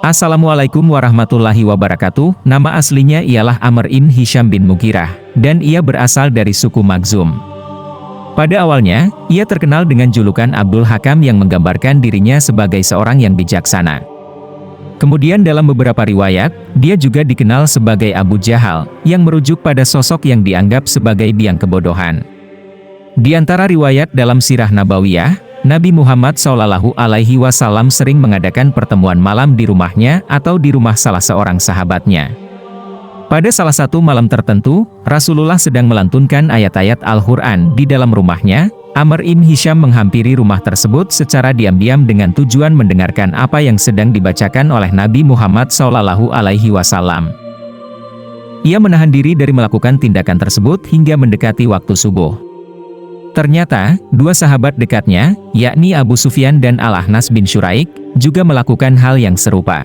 Assalamualaikum warahmatullahi wabarakatuh. Nama aslinya ialah Amr bin Hisham bin Mughirah, dan ia berasal dari suku Makhzum. Pada awalnya, ia terkenal dengan julukan Abdul Hakam yang menggambarkan dirinya sebagai seorang yang bijaksana. Kemudian dalam beberapa riwayat, dia juga dikenal sebagai Abu Jahal, yang merujuk pada sosok yang dianggap sebagai biang kebodohan. Di antara riwayat dalam Sirah Nabawiyah, Nabi Muhammad SAW sering mengadakan pertemuan malam di rumahnya atau di rumah salah seorang sahabatnya. Pada salah satu malam tertentu, Rasulullah sedang melantunkan ayat-ayat Al-Quran di dalam rumahnya. Amr bin Hisham menghampiri rumah tersebut secara diam-diam dengan tujuan mendengarkan apa yang sedang dibacakan oleh Nabi Muhammad SAW. Ia menahan diri dari melakukan tindakan tersebut hingga mendekati waktu subuh. Ternyata, dua sahabat dekatnya, yakni Abu Sufyan dan Al-Ahnas bin Syuraik, juga melakukan hal yang serupa.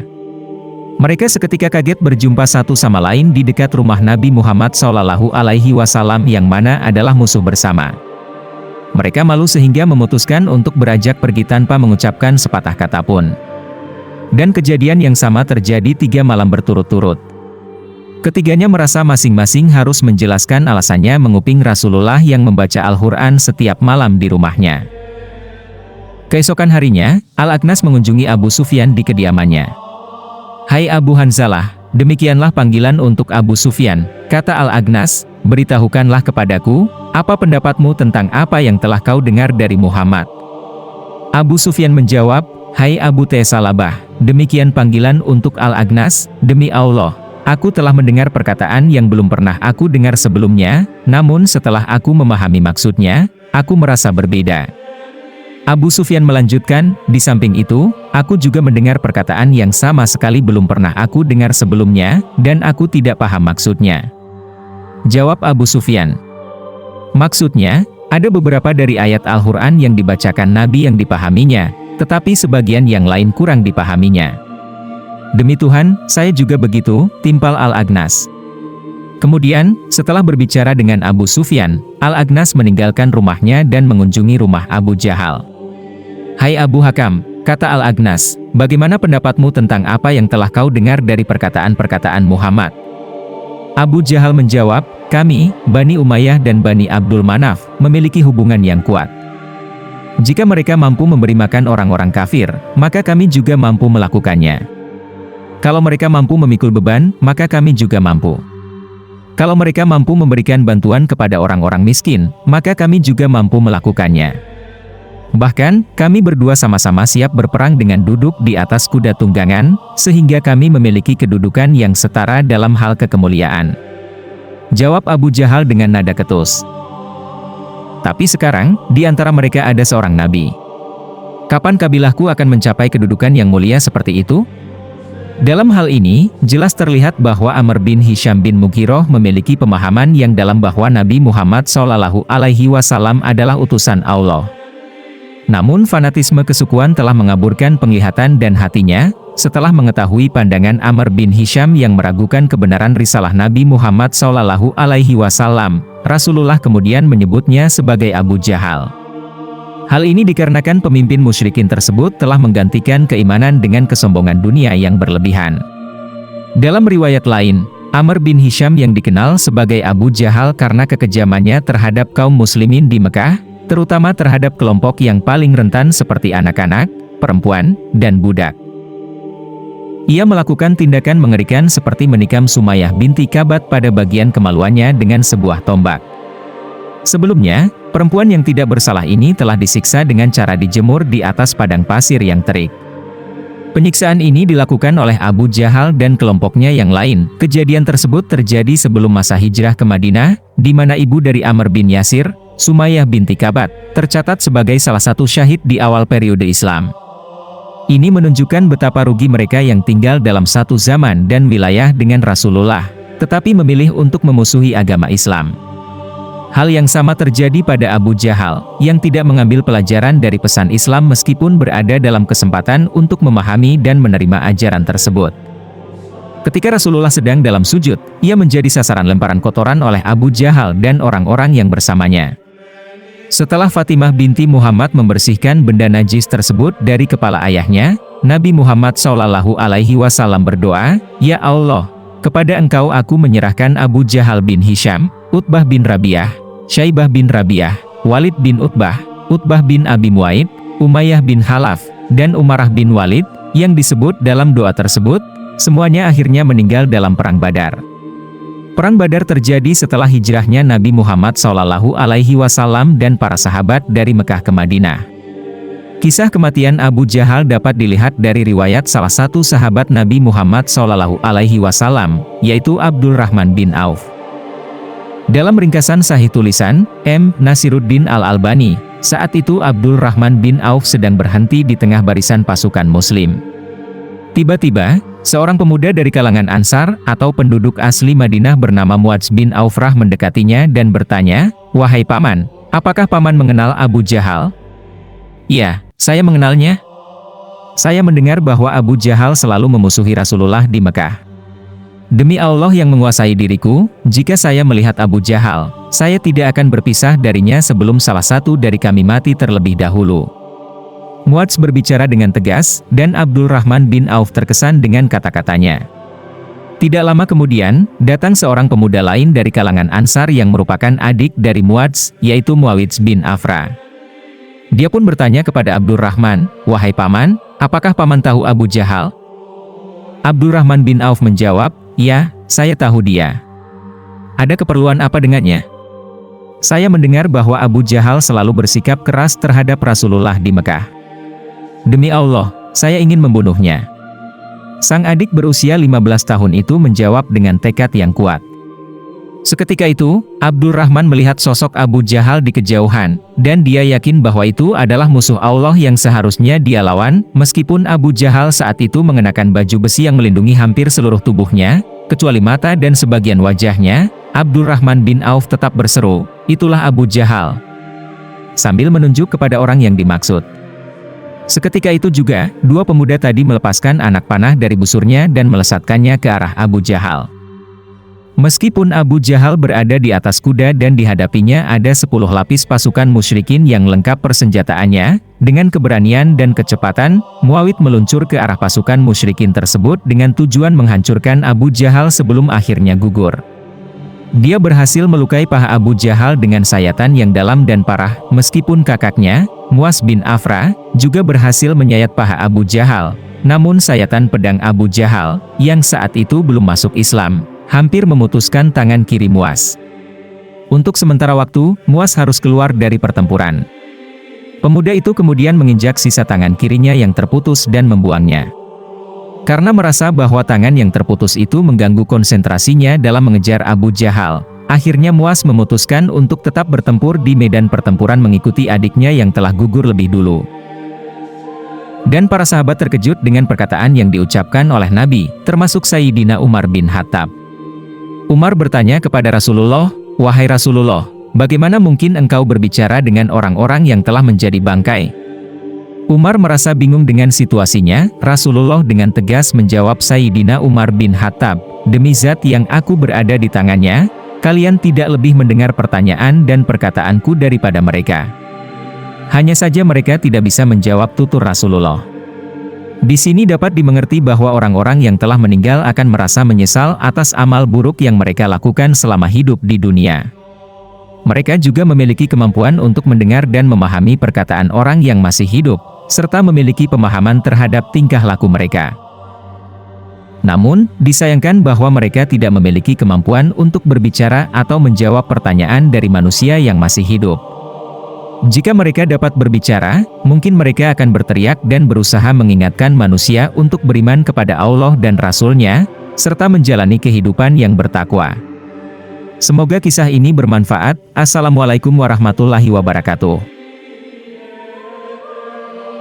Mereka seketika kaget berjumpa satu sama lain di dekat rumah Nabi Muhammad SAW yang mana adalah musuh bersama. Mereka malu sehingga memutuskan untuk beranjak pergi tanpa mengucapkan sepatah kata pun. Dan kejadian yang sama terjadi 3 malam berturut-turut. Ketiganya merasa masing-masing harus menjelaskan alasannya menguping Rasulullah yang membaca Al-Quran setiap malam di rumahnya. Keesokan harinya, Al-Aghnas mengunjungi Abu Sufyan di kediamannya. "Hai Abu Hanzalah, demikianlah panggilan untuk Abu Sufyan," kata Al-Aghnas, "beritahukanlah kepadaku, apa pendapatmu tentang apa yang telah kau dengar dari Muhammad?" Abu Sufyan menjawab, "Hai Abu Salabah, demikian panggilan untuk Al-Aghnas, demi Allah. Aku telah mendengar perkataan yang belum pernah aku dengar sebelumnya, namun setelah aku memahami maksudnya, aku merasa berbeda." Abu Sufyan melanjutkan, "Di samping itu, aku juga mendengar perkataan yang sama sekali belum pernah aku dengar sebelumnya, dan aku tidak paham maksudnya." Jawab Abu Sufyan, "Maksudnya, ada beberapa dari ayat Al-Quran yang dibacakan Nabi yang dipahaminya, tetapi sebagian yang lain kurang dipahaminya." "Demi Tuhan, saya juga begitu," timpal Al-Aghnas. Kemudian, setelah berbicara dengan Abu Sufyan, Al-Aghnas meninggalkan rumahnya dan mengunjungi rumah Abu Jahal. "Hai Abu Hakam," kata Al-Aghnas, "bagaimana pendapatmu tentang apa yang telah kau dengar dari perkataan-perkataan Muhammad?" Abu Jahal menjawab, "Kami, Bani Umayyah dan Bani Abdul Manaf, memiliki hubungan yang kuat. Jika mereka mampu memberi makan orang-orang kafir, maka kami juga mampu melakukannya. Kalau mereka mampu memikul beban, maka kami juga mampu. Kalau mereka mampu memberikan bantuan kepada orang-orang miskin, maka kami juga mampu melakukannya. Bahkan, kami berdua sama-sama siap berperang dengan duduk di atas kuda tunggangan, sehingga kami memiliki kedudukan yang setara dalam hal kekemuliaan." Jawab Abu Jahal dengan nada ketus, "Tapi sekarang, di antara mereka ada seorang nabi. Kapan kabilahku akan mencapai kedudukan yang mulia seperti itu?" Dalam hal ini, jelas terlihat bahwa Amr bin Hisham bin Mughirah memiliki pemahaman yang dalam bahwa Nabi Muhammad SAW adalah utusan Allah. Namun fanatisme kesukuan telah mengaburkan penglihatan dan hatinya. Setelah mengetahui pandangan Amr bin Hisham yang meragukan kebenaran risalah Nabi Muhammad SAW, Rasulullah kemudian menyebutnya sebagai Abu Jahal. Hal ini dikarenakan pemimpin musyrikin tersebut telah menggantikan keimanan dengan kesombongan dunia yang berlebihan. Dalam riwayat lain, Amr bin Hisham yang dikenal sebagai Abu Jahal karena kekejamannya terhadap kaum muslimin di Mekah, terutama terhadap kelompok yang paling rentan seperti anak-anak, perempuan, dan budak. Ia melakukan tindakan mengerikan seperti menikam Sumayyah binti Kabat pada bagian kemaluannya dengan sebuah tombak. Sebelumnya, perempuan yang tidak bersalah ini telah disiksa dengan cara dijemur di atas padang pasir yang terik. Penyiksaan ini dilakukan oleh Abu Jahal dan kelompoknya yang lain. Kejadian tersebut terjadi sebelum masa hijrah ke Madinah, di mana ibu dari Amr bin Yasir, Sumayyah binti Kabat, tercatat sebagai salah satu syahid di awal periode Islam. Ini menunjukkan betapa rugi mereka yang tinggal dalam satu zaman dan wilayah dengan Rasulullah, tetapi memilih untuk memusuhi agama Islam. Hal yang sama terjadi pada Abu Jahal, yang tidak mengambil pelajaran dari pesan Islam meskipun berada dalam kesempatan untuk memahami dan menerima ajaran tersebut. Ketika Rasulullah sedang dalam sujud, ia menjadi sasaran lemparan kotoran oleh Abu Jahal dan orang-orang yang bersamanya. Setelah Fatimah binti Muhammad membersihkan benda najis tersebut dari kepala ayahnya, Nabi Muhammad SAW berdoa, "Ya Allah, kepada Engkau aku menyerahkan Abu Jahal bin Hisham, Utbah bin Rabi'ah, Syaibah bin Rabi'ah, Walid bin Utbah, Utbah bin Abi Mu'aid, Umayyah bin Khalaf, dan Umarah bin Walid," yang disebut dalam doa tersebut, semuanya akhirnya meninggal dalam Perang Badar. Perang Badar terjadi setelah hijrahnya Nabi Muhammad SAW dan para sahabat dari Mekah ke Madinah. Kisah kematian Abu Jahal dapat dilihat dari riwayat salah satu sahabat Nabi Muhammad SAW, yaitu Abdurrahman bin Auf. Dalam ringkasan Sahih tulisan M. Nasiruddin Al-Albani, saat itu Abdurrahman bin Auf sedang berhenti di tengah barisan pasukan Muslim. Tiba-tiba, seorang pemuda dari kalangan Ansar atau penduduk asli Madinah bernama Muadz bin Aufrah mendekatinya dan bertanya, "Wahai paman, apakah paman mengenal Abu Jahal?" "Ya, saya mengenalnya. Saya mendengar bahwa Abu Jahal selalu memusuhi Rasulullah di Mekah. Demi Allah yang menguasai diriku, jika saya melihat Abu Jahal, saya tidak akan berpisah darinya sebelum salah satu dari kami mati terlebih dahulu." Muadz berbicara dengan tegas, dan Abdurrahman bin Auf terkesan dengan kata-katanya. Tidak lama kemudian, datang seorang pemuda lain dari kalangan Ansar yang merupakan adik dari Muadz, yaitu Muawidz bin Afra. Dia pun bertanya kepada Abdurrahman, "Wahai paman, apakah paman tahu Abu Jahal?" Abdurrahman bin Auf menjawab, "Ya, saya tahu dia." "Ada keperluan apa dengannya?" "Saya mendengar bahwa Abu Jahal selalu bersikap keras terhadap Rasulullah di Mekah. Demi Allah, saya ingin membunuhnya." Sang adik berusia 15 tahun itu menjawab dengan tekad yang kuat. Seketika itu, Abdurrahman melihat sosok Abu Jahal di kejauhan, dan dia yakin bahwa itu adalah musuh Allah yang seharusnya dia lawan. Meskipun Abu Jahal saat itu mengenakan baju besi yang melindungi hampir seluruh tubuhnya, kecuali mata dan sebagian wajahnya, Abdurrahman bin Auf tetap berseru, "Itulah Abu Jahal," sambil menunjuk kepada orang yang dimaksud. Seketika itu juga, dua pemuda tadi melepaskan anak panah dari busurnya dan melesatkannya ke arah Abu Jahal. Meskipun Abu Jahal berada di atas kuda dan dihadapinya ada 10 lapis pasukan musyrikin yang lengkap persenjataannya, dengan keberanian dan kecepatan, Muawid meluncur ke arah pasukan musyrikin tersebut dengan tujuan menghancurkan Abu Jahal sebelum akhirnya gugur. Dia berhasil melukai paha Abu Jahal dengan sayatan yang dalam dan parah, meskipun kakaknya, Muadz bin Afra, juga berhasil menyayat paha Abu Jahal. Namun sayatan pedang Abu Jahal, yang saat itu belum masuk Islam, hampir memutuskan tangan kiri Muadz. Untuk sementara waktu, Muadz harus keluar dari pertempuran. Pemuda itu kemudian menginjak sisa tangan kirinya yang terputus dan membuangnya. Karena merasa bahwa tangan yang terputus itu mengganggu konsentrasinya dalam mengejar Abu Jahal, akhirnya Muadz memutuskan untuk tetap bertempur di medan pertempuran mengikuti adiknya yang telah gugur lebih dulu. Dan para sahabat terkejut dengan perkataan yang diucapkan oleh Nabi, termasuk Sayyidina Umar bin Khattab. Umar bertanya kepada Rasulullah, "Wahai Rasulullah, bagaimana mungkin engkau berbicara dengan orang-orang yang telah menjadi bangkai?" Umar merasa bingung dengan situasinya. Rasulullah dengan tegas menjawab Sayyidina Umar bin Khattab, "Demi zat yang aku berada di tangannya, kalian tidak lebih mendengar pertanyaan dan perkataanku daripada mereka." Hanya saja mereka tidak bisa menjawab tutur Rasulullah. Di sini dapat dimengerti bahwa orang-orang yang telah meninggal akan merasa menyesal atas amal buruk yang mereka lakukan selama hidup di dunia. Mereka juga memiliki kemampuan untuk mendengar dan memahami perkataan orang yang masih hidup, serta memiliki pemahaman terhadap tingkah laku mereka. Namun, disayangkan bahwa mereka tidak memiliki kemampuan untuk berbicara atau menjawab pertanyaan dari manusia yang masih hidup. Jika mereka dapat berbicara, mungkin mereka akan berteriak dan berusaha mengingatkan manusia untuk beriman kepada Allah dan Rasul-Nya, serta menjalani kehidupan yang bertakwa. Semoga kisah ini bermanfaat. Assalamualaikum warahmatullahi wabarakatuh.